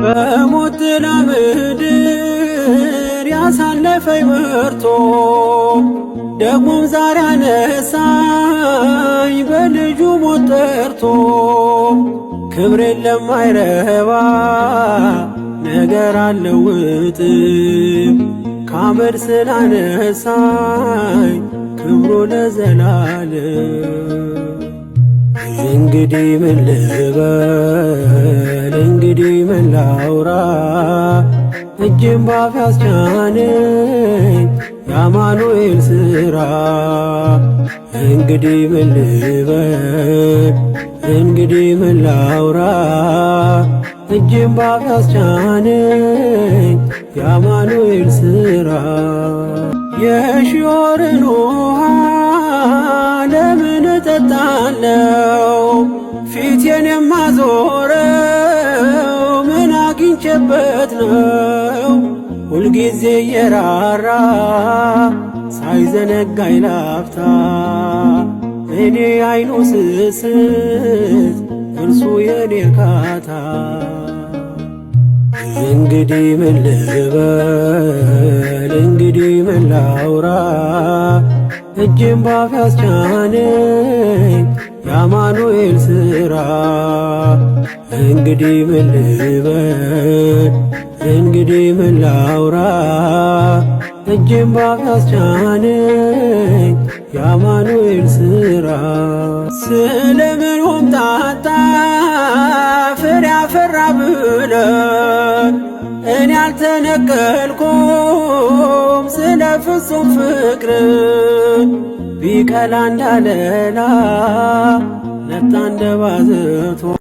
በሞት ጥላ ምድር ያሳለፈኝ መርቶ ደግሞም ዛሬ አነሳኝ በልጁ ሞት ጠርቶ። ክብሬን ለማይረባ ነገር አልለውጥም ከአመድ ስላነሳኝ ክብሩ ለዘላለም። እንግዲህ ምን ልበል እንግዲህ ምን ላውራ እጅም ባፍ ያስቻነኝ የአማኑኤል ሥራ። እንግዲህ ምን ልበል እንግዲህ ምን ላውራ እጅም ባፍ ያስቻነኝ የአማኑኤል ሥራ። የሺዮርን ውሃ ለምን እጠጣለው ፊቴን የማዞረው ምን አግኝቼበት ነው? ሁልጊዜ የራራ ሳይዘነጋኝ ላፍታ እኔ አይኑ ስስት እርሱ የኔ እርካታ። እንግዲህ ምን ልበል እንግዲህ ምን ላውራ እጅም ባፍ ያስቻነኝ የአማኑኤል ሥራ። እንግዲህ ምን ልበል እንግዲህ ምን ላውራ እጅም ባፍ ያስቻነኝ የአማኑኤል ሥራ። ስለምን ሆምጣጣ ፍሬ አፈራ ብለህ እኔ አልተነቀልኩም ስለ ፍጹም ፍቅር። ቢቀላ እንዳለላ ነጣ እንደ ባዘቶ